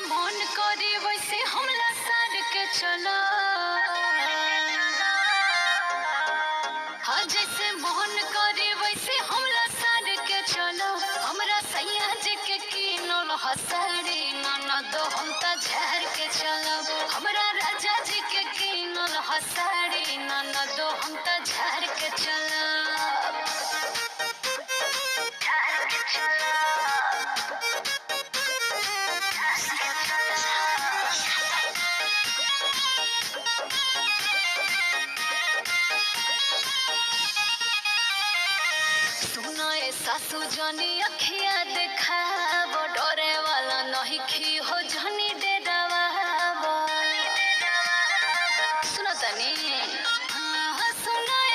मन करे वैसे हमला सार के चलो। हाँ जैसे मन करे वैसे हमला सार के चलो। हमरा सैया जी के कीनल हसाड़ी ननद हम त झार के चलो। हमरा राजा जी के कीनल हसाड़ी ननद हम त झार के चलो। सुनाए सासू जनी अखिया देखा डरे वाला नहीं खी हो जनी